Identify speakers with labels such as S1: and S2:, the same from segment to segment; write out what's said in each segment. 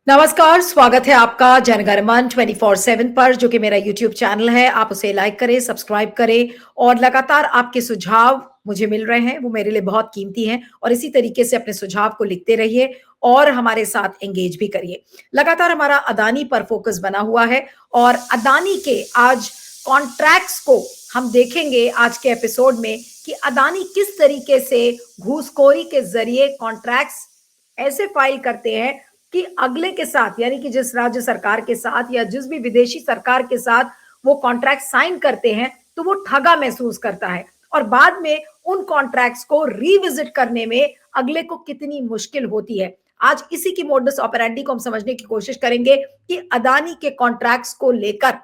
S1: नमस्कार, स्वागत है आपका जनगणमन 24/7 पर, जो कि मेरा यूट्यूब चैनल है। आप उसे लाइक करें, सब्सक्राइब करें और लगातार आपके सुझाव मुझे मिल रहे हैं, वो मेरे लिए बहुत कीमती हैं और इसी तरीके से अपने सुझाव को लिखते रहिए और हमारे साथ एंगेज भी करिए। लगातार हमारा अदानी पर फोकस बना हुआ है और अदानी के आज कॉन्ट्रैक्ट्स को हम देखेंगे आज के एपिसोड में कि अदानी किस तरीके से घूसखोरी के जरिए कॉन्ट्रैक्ट्स ऐसे फाइल करते हैं कि अगले के साथ, यानी कि जिस राज्य सरकार के साथ या जिस भी विदेशी सरकार के साथ वो कॉन्ट्रैक्ट साइन करते हैं, तो वो ठगा महसूस करता है और बाद में उन कॉन्ट्रैक्ट्स को रिविजिट करने में अगले को कितनी मुश्किल होती है। आज इसी की मोडस ऑपरेंडी को हम समझने की कोशिश करेंगे कि अदानी के कॉन्ट्रैक्ट्स को लेकर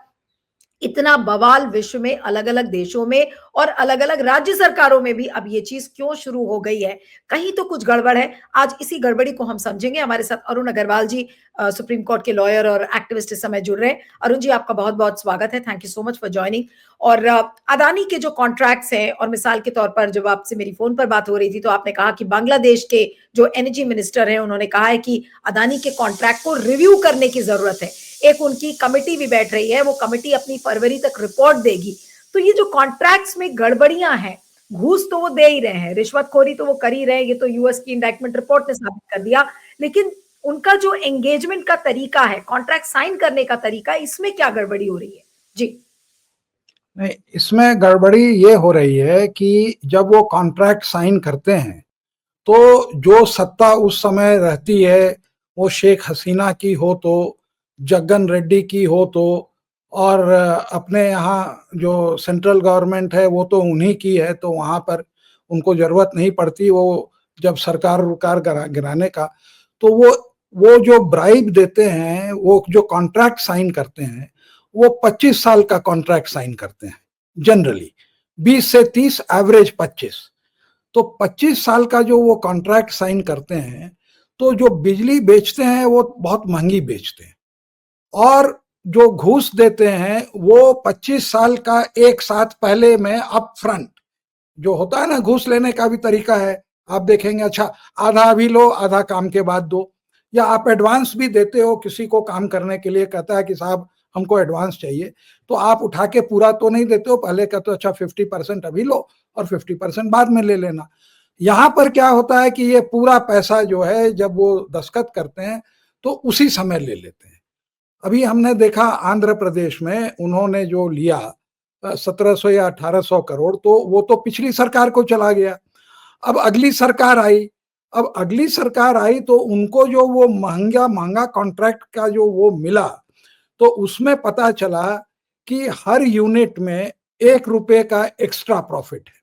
S1: इतना बवाल विश्व में अलग अलग देशों में और अलग अलग राज्य सरकारों में भी अब ये चीज क्यों शुरू हो गई है। कहीं तो कुछ गड़बड़ है। आज इसी गड़बड़ी को हम समझेंगे। हमारे साथ अरुण अग्रवाल जी, सुप्रीम कोर्ट के लॉयर और एक्टिविस्ट इस समय जुड़ रहे हैं। अरुण जी, आपका बहुत बहुत स्वागत है। Thank you so much for joining. और अदानी के जो कॉन्ट्रैक्ट्स हैं, और मिसाल के तौर पर जब आपसे मेरी फोन पर बात हो रही थी तो आपने कहा कि बांग्लादेश के जो एनर्जी मिनिस्टर हैं उन्होंने कहा है कि अदानी के कॉन्ट्रैक्ट को रिव्यू करने की जरूरत है। एक उनकी कमेटी भी बैठ रही है, वो कमेटी अपनी फरवरी तक रिपोर्ट देगी। तो ये जो कॉन्ट्रैक्ट्स में गड़बड़ियां हैं, घूस तो वो दे ही रहे हैं, रिश्वतखोरी तो वो कर ही रहे हैं, ये तो यूएस की इंडाइटमेंट रिपोर्ट ने साबित कर दिया। लेकिन उनका जो एंगेजमेंट का तरीका है, कॉन्ट्रैक्ट साइन करने का तरीका, इसमें क्या गड़बड़ी हो रही है जी?
S2: नहीं, इसमें गड़बड़ी ये हो रही है कि जब वो कॉन्ट्रैक्ट साइन करते हैं तो जो सत्ता उस समय रहती है, वो शेख हसीना की हो तो, जगन रेड्डी की हो तो, और अपने यहाँ जो सेंट्रल गवर्नमेंट है वो तो उन्हीं की है, तो वहाँ पर उनको जरूरत नहीं पड़ती वो जब सरकार रुकार गिराने का। तो वो जो ब्राइब देते हैं, वो जो कॉन्ट्रैक्ट साइन करते हैं, वो 25 साल का कॉन्ट्रैक्ट साइन करते हैं जनरली, 20 से 30, एवरेज 25। तो 25 साल का जो वो कॉन्ट्रैक्ट साइन करते हैं, तो जो बिजली बेचते हैं वो बहुत महंगी बेचते हैं, और जो घूस देते हैं वो 25 साल का एक साथ पहले में अप फ्रंट जो होता है ना, घूस लेने का भी तरीका है। आप देखेंगे, अच्छा आधा अभी लो, आधा काम के बाद दो, या आप एडवांस भी देते हो किसी को काम करने के लिए, कहता है कि साहब हमको एडवांस चाहिए, तो आप उठा के पूरा तो नहीं देते हो, पहले कहते हो अच्छा 50% अभी लो और 50% बाद में ले लेना। यहाँ पर क्या होता है कि ये पूरा पैसा जो है जब वो दस्तखत करते हैं तो उसी समय ले लेते हैं। अभी हमने देखा आंध्र प्रदेश में उन्होंने जो लिया 1700 या 1800 करोड़, तो वो तो पिछली सरकार को चला गया। अब अगली सरकार आई, अब अगली सरकार आई तो उनको जो वो महंगा महंगा कॉन्ट्रैक्ट का जो वो मिला, तो उसमें पता चला कि हर यूनिट में 1 रुपए का एक्स्ट्रा प्रॉफिट है।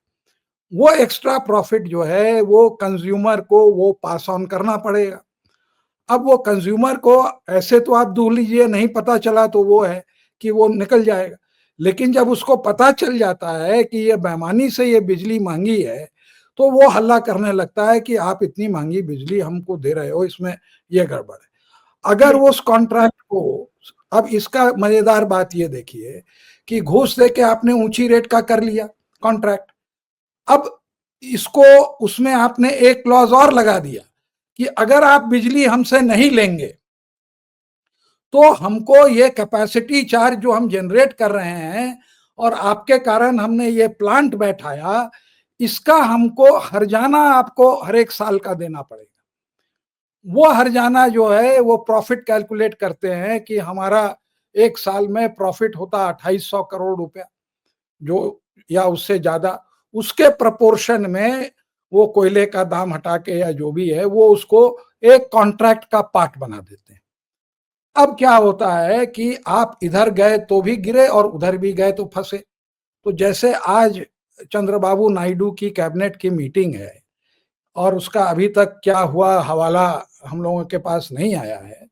S2: वो एक्स्ट्रा प्रॉफिट जो है वो कंज्यूमर को वो पास ऑन करना पड़ेगा। अब वो कंज्यूमर को ऐसे तो आप दूर लीजिए, नहीं पता चला तो वो है कि वो निकल जाएगा, लेकिन जब उसको पता चल जाता है कि ये बेईमानी से ये बिजली महंगी है, तो वो हल्ला करने लगता है कि आप इतनी महंगी बिजली हमको दे रहे हो, इसमें ये गड़बड़ है। अगर वो उस कॉन्ट्रैक्ट को, अब इसका मजेदार बात ये देखिए कि घूस दे के आपने ऊंची रेट का कर लिया कॉन्ट्रैक्ट, अब इसको उसमें आपने एक क्लॉज और लगा दिया कि अगर आप बिजली हमसे नहीं लेंगे तो हमको ये कैपेसिटी चार्ज जो हम जनरेट कर रहे हैं और आपके कारण हमने ये प्लांट बैठाया, इसका हमको हर्जाना आपको हर एक साल का देना पड़ेगा। वो हर्जाना जो है वो प्रॉफिट कैलकुलेट करते हैं कि हमारा एक साल में प्रॉफिट होता 2800 करोड़ रुपया, जो या उससे ज्यादा, उसके प्रपोर्शन में वो कोयले का दाम हटा के या जो भी है वो उसको एक कॉन्ट्रैक्ट का पार्ट बना देते हैं। अब क्या होता है कि आप इधर गए तो भी गिरे और उधर भी गए तो फंसे। तो जैसे आज चंद्रबाबू नायडू की कैबिनेट की मीटिंग है और उसका अभी तक क्या हुआ हवाला हम लोगों के पास नहीं आया है,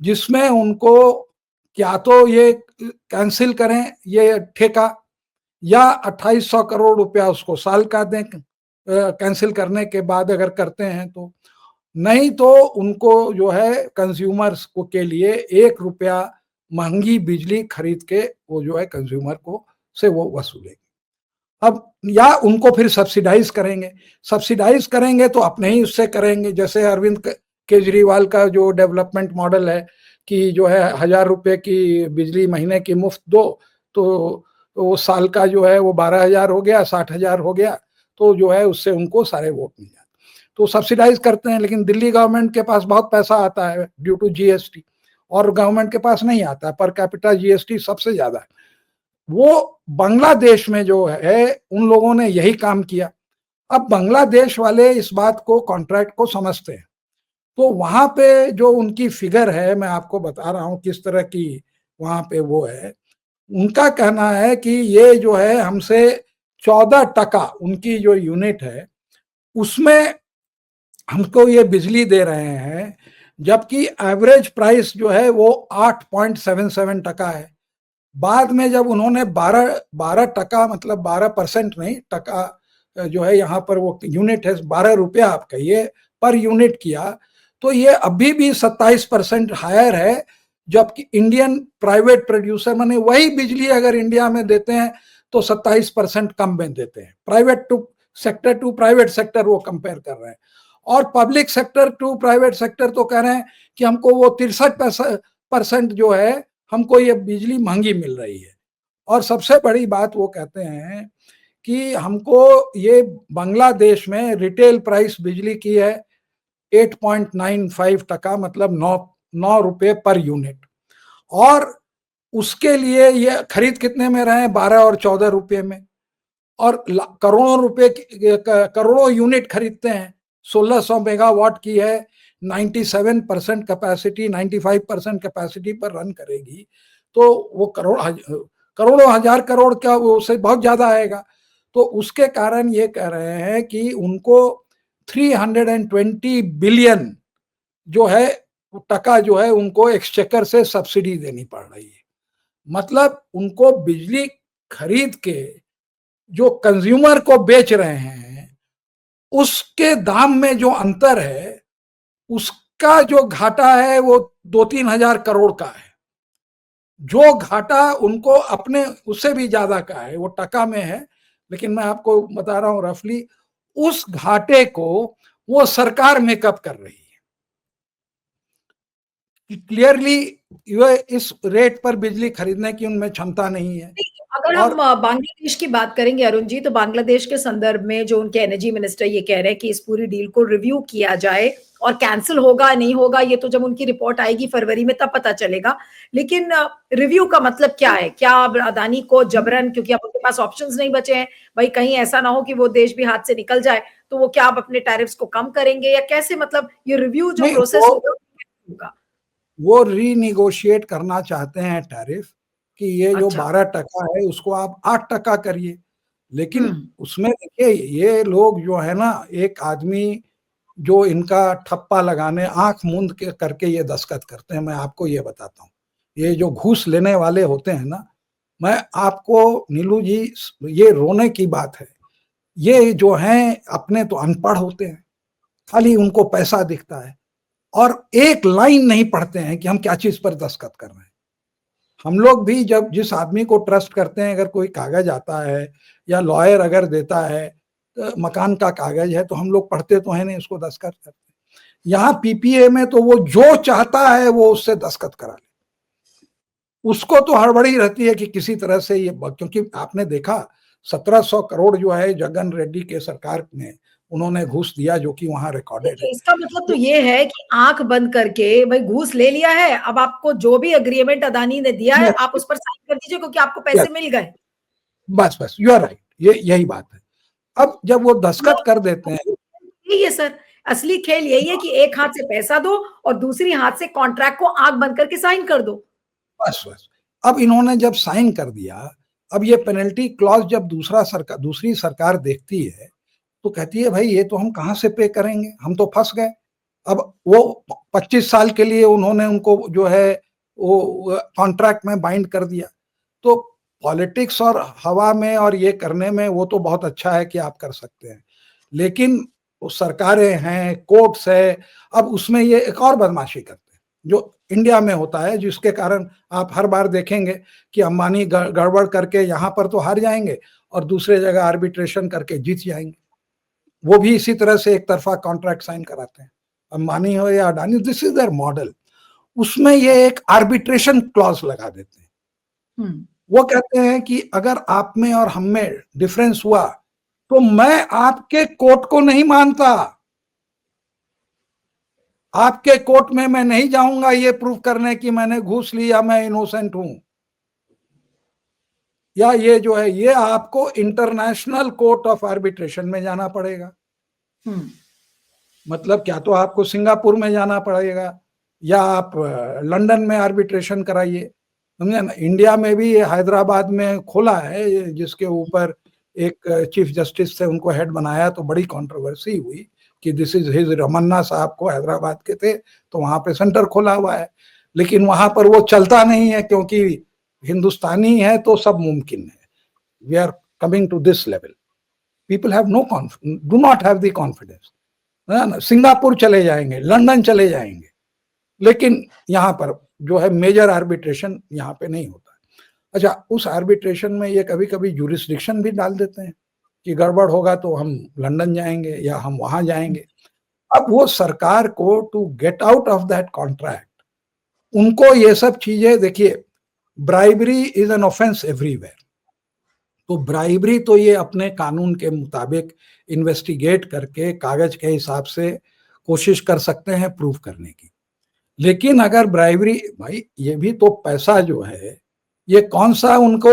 S2: जिसमें उनको क्या तो ये कैंसिल करें ये ठेका, या 2800 करोड़ रुपया उसको साल का दें कैंसिल करने के बाद अगर करते हैं तो, नहीं तो उनको जो है कंज्यूमर्स को के लिए 1 रुपया महंगी बिजली खरीद के वो जो है कंज्यूमर को से वो वसूलेंगे। अब या उनको फिर सब्सिडाइज करेंगे तो अपने ही उससे करेंगे, जैसे अरविंद केजरीवाल का जो डेवलपमेंट मॉडल है कि जो है 1,000 रुपए की बिजली महीने की मुफ्त दो, तो वो साल का जो है वो 12,000 हो गया, 60,000 हो गया, तो जो है उससे उनको सारे वोट मिल जाते, तो सब्सिडाइज करते हैं। लेकिन दिल्ली गवर्नमेंट के पास बहुत पैसा आता है ड्यू टू जीएसटी, और गवर्नमेंट के पास नहीं आता, पर कैपिटा जीएसटी सबसे ज्यादा है। वो बांग्लादेश में जो है उन लोगों ने यही काम किया। अब बांग्लादेश वाले इस बात को, कॉन्ट्रैक्ट को समझते हैं, तो वहां पे जो उनकी फिगर है, मैं आपको बता रहा हूं किस तरह की वहां पे वो है। उनका कहना है कि ये जो है हमसे 14% उनकी जो यूनिट है उसमें हमको ये बिजली दे रहे हैं, जबकि एवरेज प्राइस जो है वो 8.77% है। बाद में जब उन्होंने 12% मतलब 12% नहीं, टका जो है यहाँ पर वो यूनिट है 12 रुपया आप कहिए पर यूनिट किया, तो ये अभी भी 27% हायर है। जबकि इंडियन प्राइवेट प्रोड्यूसर माने वही बिजली अगर इंडिया में देते हैं तो 27% कम में देते हैं। Private to sector to private sector वो कंपेयर कर रहे हैं, और public sector to private sector तो कह रहे हैं कि हमको वो 63% जो है हमको ये बिजली महंगी मिल रही है। और सबसे बड़ी बात वो कहते हैं कि हमको ये बांग्लादेश में रिटेल प्राइस बिजली की है 8.95%, मतलब 9 रुपए पर यूनिट, और उसके लिए ये खरीद कितने में रहे हैं, 12 और 14 रुपए में, और करोड़ों रुपए करोड़ों यूनिट खरीदते हैं। 1600 मेगावाट की है, 97% कैपेसिटी, 95% कैपेसिटी पर रन करेगी, तो वो करोड़ों हजार करोड़ का वो उससे बहुत ज्यादा आएगा। तो उसके कारण ये कह रहे हैं कि उनको 320 बिलियन जो है टका जो है उनको एक्सचेकर से सब्सिडी देनी पड़ रही है। मतलब उनको बिजली खरीद के जो कंज्यूमर को बेच रहे हैं उसके दाम में जो अंतर है, उसका जो घाटा है वो 2-3 हजार करोड़ का है। जो घाटा उनको अपने उससे भी ज्यादा का है, वो टका में है, लेकिन मैं आपको बता रहा हूं रफली, उस घाटे को वो सरकार मेकअप कर रही है। क्लियरली ये इस रेट पर बिजली खरीदने की उनमें क्षमता नहीं है।
S1: अगर हम बांग्लादेश की बात करेंगे अरुण जी, तो बांग्लादेश के संदर्भ में जो उनके एनर्जी मिनिस्टर ये कह रहे हैं कि इस पूरी डील को रिव्यू किया जाए, और कैंसिल होगा नहीं होगा ये तो जब उनकी रिपोर्ट आएगी फरवरी में तब पता चलेगा। लेकिन रिव्यू का मतलब क्या है? क्या अब अदानी को जबरन, क्योंकि अब उनके पास ऑप्शंस नहीं बचे हैं, भाई कहीं ऐसा ना हो कि वो देश भी हाथ से निकल जाए, तो वो क्या अब अपने टैरिफ्स को कम करेंगे या कैसे? मतलब ये रिव्यू जो प्रोसेस होगा
S2: वो रीनिगोशिएट करना चाहते हैं टैरिफ, कि ये जो
S1: अच्छा
S2: 12% है उसको आप 8% करिए। लेकिन उसमें देखिए ये लोग जो है ना, एक आदमी जो इनका ठप्पा लगाने आंख मूंद के करके ये दस्तखत करते हैं, मैं आपको ये बताता हूँ। ये जो घूस लेने वाले होते हैं ना, मैं आपको नीलू जी, ये रोने की बात है। ये जो हैं अपने तो अनपढ़ होते हैं, खाली उनको पैसा दिखता है, और एक लाइन नहीं पढ़ते हैं कि हम क्या चीज पर दस्तखत कर रहे हैं। हम लोग भी जब जिस आदमी को ट्रस्ट करते हैं, अगर कोई कागज आता है या लॉयर अगर देता है, तो मकान का कागज है, तो हम लोग पढ़ते तो है नहीं, उसको दस्तखत करते हैं। यहाँ पीपीए में तो वो जो चाहता है वो उससे दस्तखत करा ले, उसको तो हड़बड़ी रहती है कि किसी तरह से ये, क्योंकि आपने देखा 1700 करोड़ जो है जगन रेड्डी के सरकार में उन्होंने घूस दिया, जो कि वहां रिकॉर्डेड है।
S1: इसका मतलब तो ये है कि आंख बंद करके भाई घूस ले लिया है, अब आपको जो भी अग्रीमेंट अदानी ने दिया है आप उस पर साइन कर दीजिए क्योंकि आपको पैसे मिल गए।
S2: बस बस, यू आर राइट, ये यही बात है। अब जब वो दस्तखत कर देते हैं,
S1: यही है सर, असली खेल यही है कि एक हाथ से पैसा दो और दूसरी हाथ से कॉन्ट्रैक्ट को आंख बंद करके साइन कर दो।
S2: बस बस। अब इन्होंने जब साइन कर दिया, अब ये पेनल्टी क्लॉज जब दूसरी सरकार देखती है तो कहती है भाई ये तो हम कहां से पे करेंगे, हम तो फंस गए। अब वो 25 साल के लिए उन्होंने उनको जो है वो कॉन्ट्रैक्ट में बाइंड कर दिया। तो पॉलिटिक्स और हवा में और ये करने में वो तो बहुत अच्छा है कि आप कर सकते हैं, लेकिन वो सरकारें हैं, कोर्ट्स है, अब उसमें ये एक और बदमाशी करते हैं जो इंडिया में होता है, जिसके कारण आप हर बार देखेंगे कि अंबानी गड़बड़ करके यहाँ पर तो हार जाएंगे और दूसरे जगह आर्बिट्रेशन करके जीत जाएंगे। वो भी इसी तरह से एक तरफा कॉन्ट्रैक्ट साइन कराते हैं। अंबानी हो या Adani, this is their model. उसमें ये एक आर्बिट्रेशन क्लॉज लगा देते हैं। वो कहते हैं कि अगर आप में और हम में डिफरेंस हुआ तो मैं आपके कोर्ट को नहीं मानता, आपके कोर्ट में मैं नहीं जाऊंगा ये प्रूव करने कि मैंने घूस ली या मैं इनोसेंट हूं, या ये जो है ये आपको इंटरनेशनल कोर्ट ऑफ आर्बिट्रेशन में जाना पड़ेगा। मतलब क्या तो आपको सिंगापुर में जाना पड़ेगा या आप लंदन में आर्बिट्रेशन कराइए, समझे ना। इंडिया में भी हैदराबाद में खोला है, जिसके ऊपर एक चीफ जस्टिस थे, उनको हेड बनाया, तो बड़ी कंट्रोवर्सी हुई कि दिस इज हिज, रमन्ना साहब को हैदराबाद के थे, तो वहां पे सेंटर खोला हुआ है, लेकिन वहां पर वो चलता नहीं है क्योंकि हिंदुस्तानी है तो सब मुमकिन है। We are coming to this level, people have no confidence, do not have the confidence. Singapore चले जाएंगे, लंदन चले जाएंगे, लेकिन यहाँ पर जो है मेजर आर्बिट्रेशन यहाँ पे नहीं होता। अच्छा, उस आर्बिट्रेशन में ये कभी कभी यूरिस्डिक्शन भी डाल देते हैं कि गड़बड़ होगा तो हम लंदन जाएंगे या हम वहां जाएंगे। अब वो सरकार को to get out of that contract, उनको ये सब चीजें, देखिए bribery is an offence everywhere, तो ब्राइबरी तो ये अपने कानून के मुताबिक इन्वेस्टिगेट करके कागज के हिसाब से कोशिश कर सकते हैं प्रूव करने की। लेकिन अगर ब्राइबरी, भाई ये भी तो पैसा जो है, ये कौन सा उनको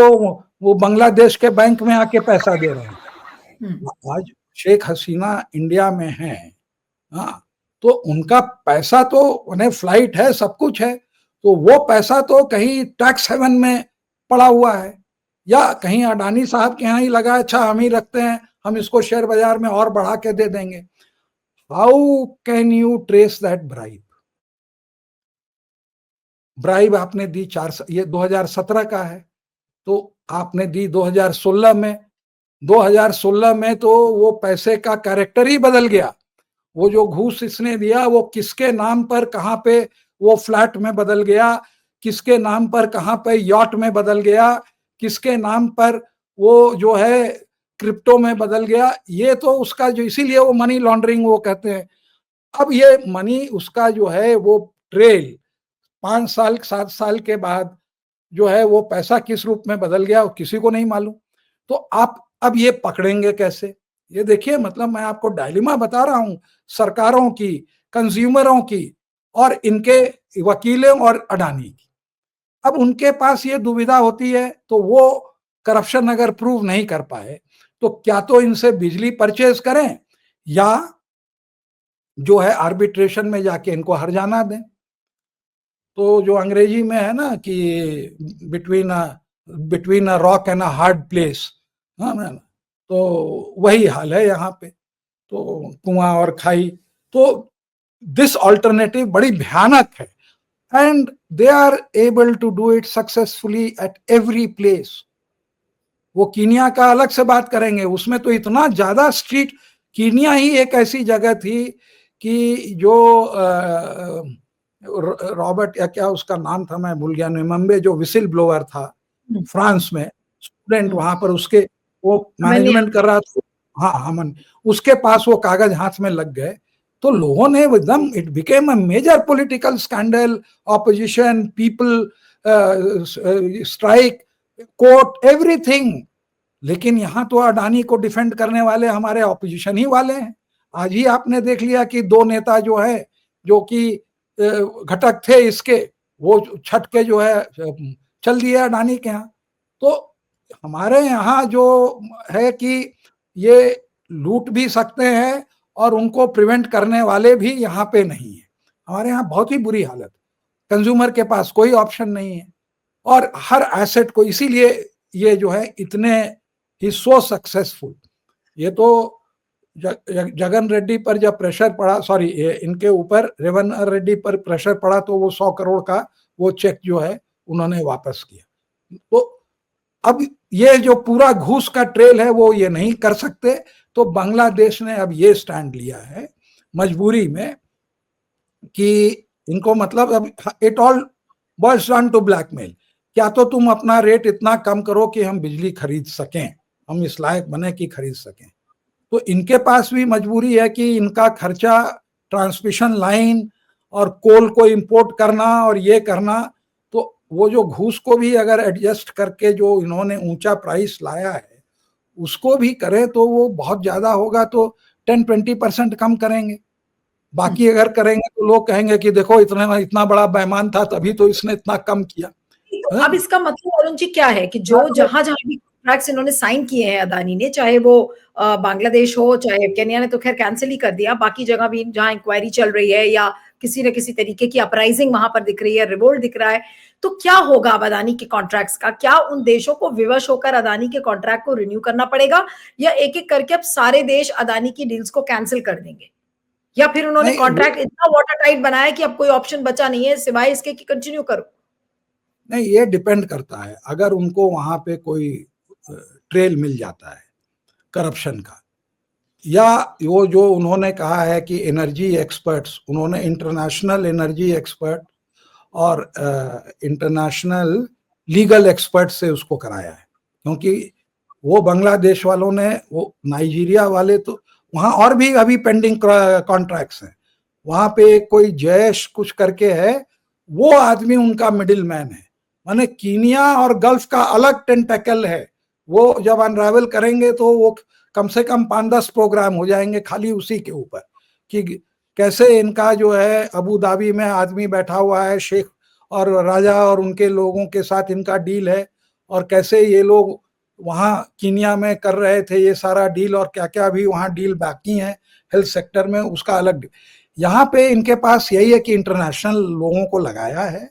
S2: वो बांग्लादेश के बैंक में आके पैसा दे रहे हैं। आज शेख हसीना इंडिया में है, हाँ, तो उनका पैसा तो उन्हें फ्लाइट है, सब कुछ है, तो वो पैसा तो कहीं टैक्स हेवन में पड़ा हुआ है या कहीं अडानी साहब के यहाँ ही लगा, अच्छा हम ही रखते हैं, हम इसको शेयर बाजार में और बढ़ा के दे देंगे। How can you trace that bribe? Bribe आपने दी ये 2017 का है, तो आपने दी 2016 में। 2016 में तो वो पैसे का कैरेक्टर ही बदल गया। वो जो घूस इसने दिया वो किसके नाम पर कहाँ पे वो फ्लैट में बदल गया, किसके नाम पर कहाँ पे यॉट में बदल गया, किसके नाम पर वो जो है क्रिप्टो में बदल गया, ये तो उसका जो, इसीलिए वो मनी लॉन्ड्रिंग वो कहते हैं। अब ये मनी उसका जो है वो ट्रेल 5 साल 7 साल के बाद जो है वो पैसा किस रूप में बदल गया वो किसी को नहीं मालूम। तो आप अब ये पकड़ेंगे कैसे? ये देखिए, मतलब मैं आपको डायलिमा बता रहा हूं, सरकारों की, कंज्यूमरों की और इनके वकीलों और अडानी की। अब उनके पास ये दुविधा होती है, तो वो करप्शन अगर प्रूव नहीं कर पाए तो क्या तो इनसे बिजली परचेज करें या जो है आर्बिट्रेशन में जाके इनको हर्जाना दें। तो जो अंग्रेजी में है ना कि between a rock and a hard place, हाँ ना, तो वही हाल है यहाँ पे, तो कुआं और खाई। तो दिस ऑल्टरनेटिव बड़ी भयानक है, and they are able to do it successfully at every place. वो कीनिया का अलग से बात करेंगे, उसमें तो इतना ज्यादा स्ट्रीट, कीनिया ही एक ऐसी जगह थी कि जो रॉबर्ट या क्या उसका नाम था, मैं भूल गया, निम्बे जो विसिल ब्लोअर था फ्रांस में, स्टूडेंट वहां पर, उसके वो मैनेजमेंट कर रहा था, हाँ अमन, उसके पास वो कागज हाथ में लग गए, तो लोगों ने एकदम, it became a major political scandal, opposition, people strike, court, everything. लेकिन यहाँ तो अडानी को डिफेंड करने वाले हमारे ऑपोजिशन ही वाले हैं। आज ही आपने देख लिया कि 2 नेता जो है, जो कि घटक थे इसके, वो छट के जो है चल दिए अडानी के यहाँ। तो हमारे यहाँ जो है कि ये लूट भी सकते हैं और उनको प्रिवेंट करने वाले भी यहाँ पे नहीं है। हमारे यहाँ बहुत ही बुरी हालत, कंज्यूमर के पास कोई ऑप्शन नहीं है, और हर एसेट को, इसीलिए ये जो है इतने ही सो सक्सेसफुल। ये तो जगन रेड्डी पर जब प्रेशर पड़ा, सॉरी इनके ऊपर रेवन रेड्डी पर प्रेशर पड़ा, तो वो 100 करोड़ का वो चेक जो है उन्होंने वापस किया। तो अब ये जो पूरा घूस का ट्रेल है वो ये नहीं कर सकते, तो बांग्लादेश ने अब ये स्टैंड लिया है मजबूरी में कि इनको, मतलब अब it all boils down to blackmail. क्या तो तुम अपना रेट इतना कम करो कि हम बिजली खरीद सकें, हम इस लायक बने कि खरीद सकें। तो इनके पास भी मजबूरी है कि इनका खर्चा ट्रांसमिशन लाइन और कोल को इंपोर्ट करना और ये करना, तो वो जो घूस को भी अगर एडजस्ट करके जो इन्होंने ऊंचा प्राइस लाया है उसको भी करें तो वो बहुत ज्यादा होगा, तो 10-20% कम करेंगे। बाकी अगर करेंगे तो लोग कहेंगे कि देखो इतना बड़ा बेईमान था तभी तो इसने इतना कम किया।
S1: तो अब इसका मतलब अरुण जी क्या है कि जो जहां जहां भी कॉन्ट्रैक्ट्स इन्होंने साइन किए हैं अदानी ने, चाहे वो बांग्लादेश हो, चाहे केन्या ने तो खैर कैंसिल ही कर दिया, बाकी जगह भी जहां इंक्वायरी चल रही है या किसी न किसी तरीके की अपराइजिंग वहां पर दिख रही है, रिवोल्ट दिख रहा है, तो क्या होगा अब अदानी के कॉन्ट्रैक्ट्स का? क्या उन देशों को विवश होकर अदानी के कॉन्ट्रैक्ट को रिन्यू करना पड़ेगा, या एक एक करके अब सारे देश अदानी की डील्स को कैंसिल कर देंगे, या फिर उन्होंने कॉन्ट्रैक्ट इतना वाटर टाइट बनाया कि अब कोई ऑप्शन बचा नहीं है सिवाय इसके कि कंटिन्यू करो?
S2: नहीं, ये डिपेंड करता है। अगर उनको वहां पे कोई ट्रेल मिल जाता है करप्शन का, या वो जो उन्होंने कहा है कि एनर्जी एक्सपर्ट्स, उन्होंने इंटरनेशनल एनर्जी एक्सपर्ट और इंटरनेशनल लीगल एक्सपर्ट से उसको कराया है, क्योंकि वो बांग्लादेश वालों ने, वो नाइजीरिया वाले, तो वहाँ और भी अभी पेंडिंग कॉन्ट्रैक्ट्स हैं। वहाँ पे कोई जयेश कुछ करके है, वो आदमी उनका मिडिल मैन है। माने कीनिया और गल्फ का अलग टेंटेकल है। वो जब अनरावल करेंगे तो वो कम से कम 5-10 प्रोग्राम हो जाएंगे खाली उसी के ऊपर, कि कैसे इनका जो है अबू धाबी में आदमी बैठा हुआ है, शेख और राजा और उनके लोगों के साथ इनका डील है, और कैसे ये लोग वहाँ कीनिया में कर रहे थे ये सारा डील, और क्या क्या भी वहाँ डील बाकी है हेल्थ सेक्टर में, उसका अलग। यहाँ पे इनके पास यही है कि इंटरनेशनल लोगों को लगाया है,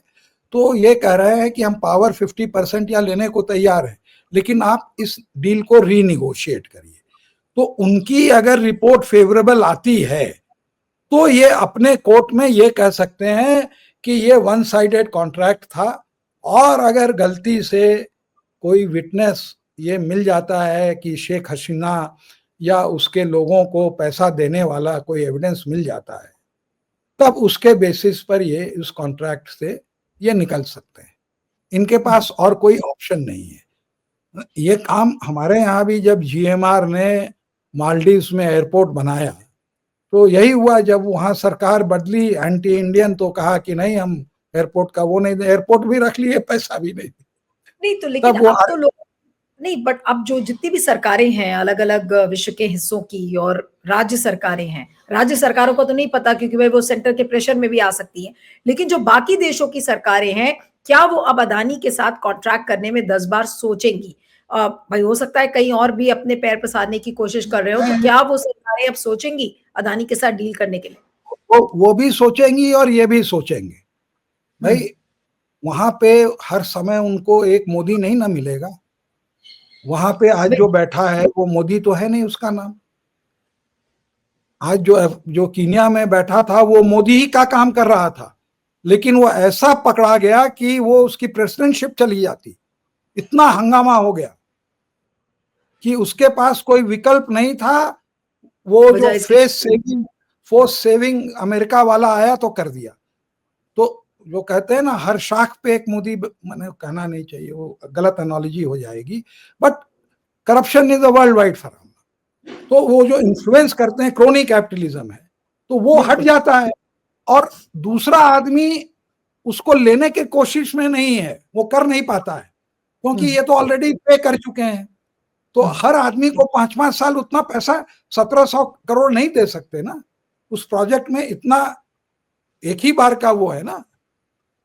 S2: तो ये कह रहे हैं कि हम पावर 50% या लेने को तैयार है, लेकिन आप इस डील को रीनिगोशिएट करिए। तो उनकी अगर रिपोर्ट फेवरेबल आती है तो ये अपने कोर्ट में ये कह सकते हैं कि ये वन साइडेड कॉन्ट्रैक्ट था, और अगर गलती से कोई विटनेस ये मिल जाता है कि शेख हसीना या उसके लोगों को पैसा देने वाला कोई एविडेंस मिल जाता है, तब उसके बेसिस पर ये उस कॉन्ट्रैक्ट से ये निकल सकते हैं। इनके पास और कोई ऑप्शन नहीं है। ये काम हमारे यहाँ भी जब जीएमआर ने मालदीव्स में एयरपोर्ट बनाया तो यही हुआ, जब वहाँ सरकार बदली एंटी इंडियन, तो कहा कि नहीं हम एयरपोर्ट का वो नहीं, एयरपोर्ट भी रख लिए, पैसा भी नहीं।
S1: नहीं तो लेकिन अब तो लोग नहीं, बट अब जो जितनी भी सरकारें हैं अलग अलग विश्व के हिस्सों की, और राज्य सरकारें हैं, राज्य सरकारों को तो नहीं पता क्योंकि भाई वो सेंटर के प्रेशर में भी आ सकती हैं, लेकिन जो बाकी देशों की सरकारें हैं, क्या वो अब अदानी के साथ कॉन्ट्रैक्ट करने में 10 बार सोचेंगी? भाई हो सकता है कहीं और भी अपने पैर पसारने की कोशिश कर रहे हो, तो क्या वो सरकारें अब सोचेंगी अदानी के साथ डील करने के लिए?
S2: वो भी सोचेंगी और ये भी सोचेंगे। भाई वहां पे हर समय उनको एक मोदी नहीं ना मिलेगा। वहां पे आज जो बैठा है वो मोदी तो है नहीं उसका नाम। आज जो कीनिया में बैठा था वो मोदी ही का काम कर रहा था, लेकिन वो ऐसा पकड़ा गया कि वो उसकी प्रेसिडेंटशिप चली जाती। इतना हंगामा हो गया कि उसके पास कोई विकल्प नहीं था। वो जो फोर्स सेविंग अमेरिका वाला आया तो कर दिया। तो जो कहते हैं ना हर शाख पे एक मोदी, मैंने कहना नहीं चाहिए, वो गलत एनोलॉजी हो जाएगी, but corruption is a world wide form. तो वो जो इन्फ्लुएंस करते हैं, क्रोनी कैपिटलिज्म है, तो वो हट जाता है, और दूसरा आदमी उसको लेने के कोशिश में नहीं है, वो कर नहीं पाता है, क्योंकि ये तो ऑलरेडी पे कर चुके हैं। तो हर आदमी को 5-5 साल उतना पैसा 1700 करोड़ नहीं दे सकते ना उस प्रोजेक्ट में। इतना एक ही बार का वो है ना,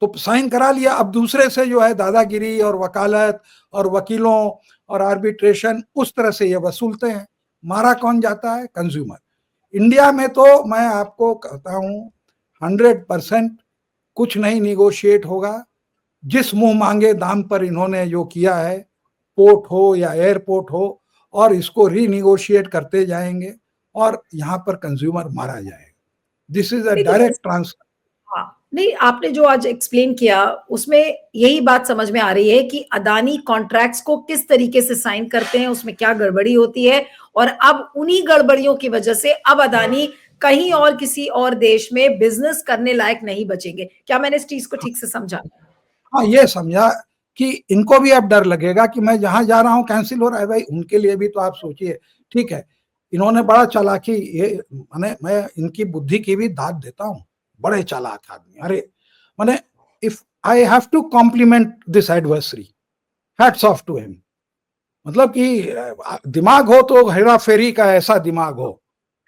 S2: तो साइन करा लिया। अब दूसरे से जो है दादागिरी और वकालत और वकीलों और आर्बिट्रेशन, उस तरह से ये वसूलते हैं। मारा कौन जाता है? कंज्यूमर। इंडिया में तो मैं आपको कहता हूँ 100% कुछ नहीं निगोशिएट होगा। जिस मुंह मांगे दाम पर इन्होंने जो किया है, पोर्ट हो या एयरपोर्ट हो, और इसको रीनिगोशिएट करते जाएंगे और यहाँ पर कंज्यूमर मारा जाएगा। This is a direct transfer.
S1: हाँ, नहीं आपने जो आज एक्सप्लेन किया उसमें यही बात समझ में आ रही है कि अदानी कॉन्ट्रैक्ट्स को किस तरीके से साइन करते हैं, उसमें क्या गड़बड़ी होती है, और अब उन्हीं गड़बड़ियों की वजह से अब अदानी कहीं और किसी और देश में बिजनेस करने लायक नहीं बचेंगे। क्या मैंने इस चीज को ठीक से समझा?
S2: हाँ, ये समझा कि इनको भी अब डर लगेगा कि मैं जहां जा रहा हूं कैंसिल हो रहा है। भाई उनके लिए भी तो आप सोचिए, ठीक है, इन्होंने बड़ा चालाकी, ये माने मैं इनकी बुद्धि की भी दाद देता हूँ, बड़े चालाक आदमी। अरे माने if I have to compliment this adversary, hats off to him. मतलब कि दिमाग हो तो हेरा फेरी का ऐसा दिमाग हो।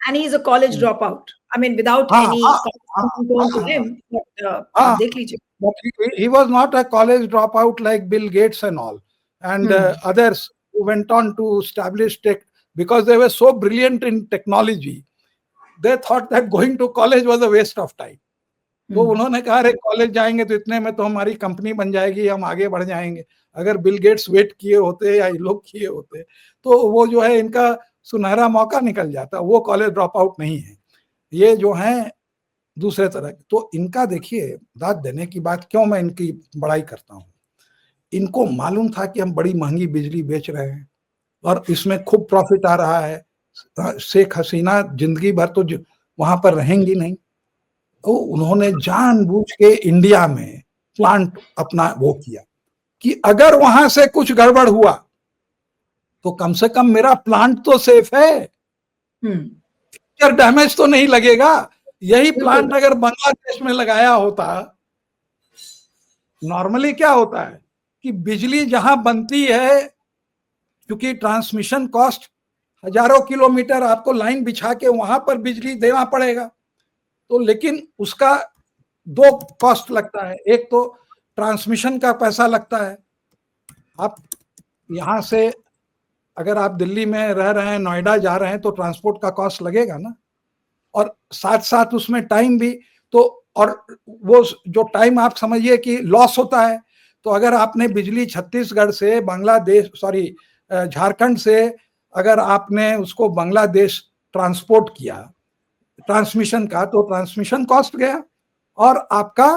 S1: And he is a college dropout. I mean, without
S2: हाँ
S1: any
S2: हाँ हाँ
S1: corresponding known to
S2: हाँ
S1: him, but आप
S2: हाँ,
S1: देख लीजिए।
S2: but he was not a college dropout like Bill Gates and all, and
S1: hmm
S2: others who went on to establish tech because they were so brilliant in technology. They thought that going to college was a waste of time. तो
S1: हम्म
S2: उन्होंने कहा अरे college जाएंगे तो इतने में तो हमारी कंपनी बन जाएगी, हम आगे बढ़ जाएंगे। अगर बिल गेट्स वेट किए होते या ये लोग किए होते तो वो जो है इनका सुनहरा मौका निकल जाता। वो कॉलेज ड्रॉप आउट नहीं है, ये जो है दूसरे तरह। तो इनका देखिए, दाद देने की बात क्यों मैं इनकी बड़ाई करता हूँ, इनको मालूम था कि हम बड़ी महंगी बिजली बेच रहे हैं और इसमें खूब प्रॉफिट आ रहा है। शेख हसीना जिंदगी भर तो वहां पर रहेंगी नहीं, तो उन्होंने जानबूझ के इंडिया में प्लांट अपना वो किया कि अगर वहां से कुछ गड़बड़ हुआ तो कम से कम मेरा प्लांट तो सेफ है, डैमेज तो नहीं लगेगा। यही प्लांट अगर बांग्लादेश में लगाया होता, नॉर्मली क्या होता है कि बिजली जहां बनती है, क्योंकि ट्रांसमिशन कॉस्ट हजारों किलोमीटर आपको लाइन बिछा के वहां पर बिजली देना पड़ेगा, तो लेकिन उसका दो कॉस्ट लगता है। एक तो ट्रांसमिशन का पैसा लगता है, आप यहां से अगर आप दिल्ली में रह रहे हैं, नोएडा जा रहे हैं तो ट्रांसपोर्ट का कॉस्ट लगेगा ना, और साथ साथ उसमें टाइम भी। तो और वो जो टाइम आप समझिए कि लॉस होता है। तो अगर आपने बिजली छत्तीसगढ़ से बांग्लादेश, सॉरी झारखंड से अगर आपने उसको बांग्लादेश ट्रांसपोर्ट किया ट्रांसमिशन का, तो ट्रांसमिशन कॉस्ट गया और आपका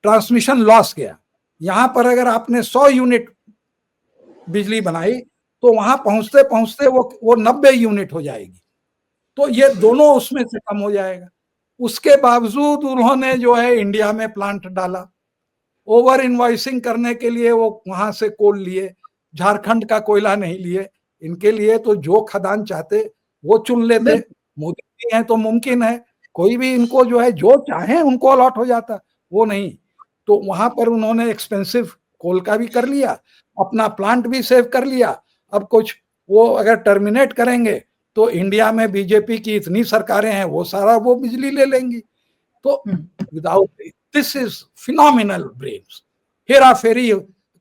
S2: ट्रांसमिशन लॉस गया। यहां पर अगर आपने 100 यूनिट बिजली बनाई तो वहां पहुंचते पहुंचते वो 90 यूनिट हो जाएगी, तो ये दोनों उसमें से कम हो जाएगा। उसके बावजूद उन्होंने जो है इंडिया में प्लांट डाला, ओवर इनवॉइसिंग करने के लिए वो वहां से कोल लिए, झारखंड का कोयला नहीं लिए। इनके लिए तो जो खदान चाहते वो चुन लेते। मोदी जी हैं तो मुमकिन है कोई भी इनको जो है जो चाहे उनको अलॉट हो जाता, वो नहीं। तो वहां पर उन्होंने एक्सपेंसिव कोल का भी कर लिया, अपना प्लांट भी सेव कर लिया। अब कुछ वो अगर टर्मिनेट करेंगे तो इंडिया में बीजेपी की इतनी सरकारें हैं, वो सारा वो बिजली ले लेंगी। तो without this is phenomenal brains, Hera Pheri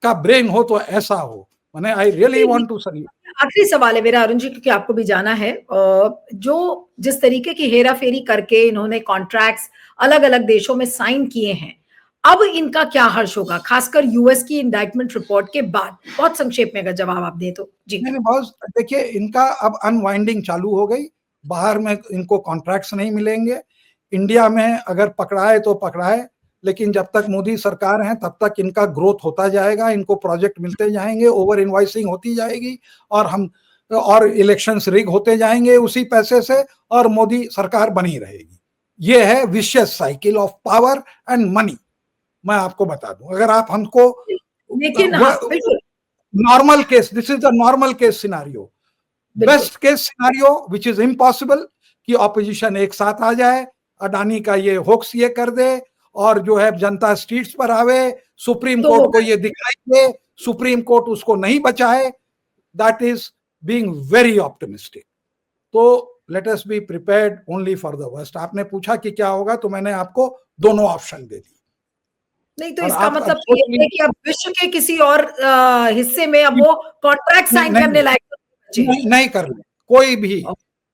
S2: का ब्रेन हो तो ऐसा हो, माने I really want to salute.
S1: आखिरी सवाल है मेरा अरुण जी, क्योंकि आपको भी जाना है। जो जिस तरीके की हेरा फेरी करके इन्होंने कॉन्ट्रैक्ट्स अलग अलग देशों में साइन किए हैं, अब इनका क्या हर्ष होगा, खासकर यूएस की इंडाइटमेंट रिपोर्ट के बाद? बहुत संक्षेप में अगर जवाब आप दे तो जी।
S2: नहीं बहुत, देखिए इनका अब अनवाइंडिंग चालू हो गई, बाहर में इनको कॉन्ट्रैक्ट्स नहीं मिलेंगे। इंडिया में अगर पकड़ाए तो पकड़ाए, लेकिन जब तक मोदी सरकार है तब तक इनका ग्रोथ होता जाएगा, इनको प्रोजेक्ट मिलते जाएंगे, ओवर इनवॉइसिंग होती जाएगी और हम और इलेक्शंस रिग होते जाएंगे उसी पैसे से, और मोदी सरकार बनी रहेगी। ये है vicious cycle of power and money. मैं आपको बता दूं, अगर आप हमको
S1: लेकिन हाँ बिल्कुल
S2: normal case, this is the normal case scenario. Best case scenario which is impossible कि ऑपोजिशन एक साथ आ जाए, अडानी का ये होक्स ये कर दे और जो है जनता स्ट्रीट्स पर आवे, सुप्रीम कोर्ट को ये दिखाई दे, सुप्रीम कोर्ट उसको नहीं बचाए। That is being very optimistic. तो let us be prepared only for the worst. आपने पूछा कि क्या होगा, तो मैंने आपको दोनों ऑप्शन दे दी।
S1: नहीं तो इसका मतलब ये है कि अब विश्व के किसी और हिस्से में अब वो कॉन्ट्रैक्ट साइन करने लायक
S2: नहीं कर ले कोई भी।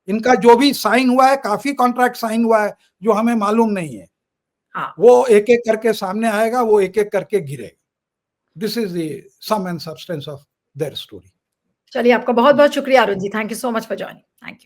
S2: इनका जो भी साइन हुआ है, काफी कॉन्ट्रैक्ट साइन हुआ है जो हमें मालूम नहीं है। हाँ। वो एक एक करके सामने आएगा, वो एक एक करके गिरेगा। This is the sum and substance of their story.
S1: चलिए, आपका बहुत बहुत शुक्रिया Arun ji, thank you so much for joining. Thank you.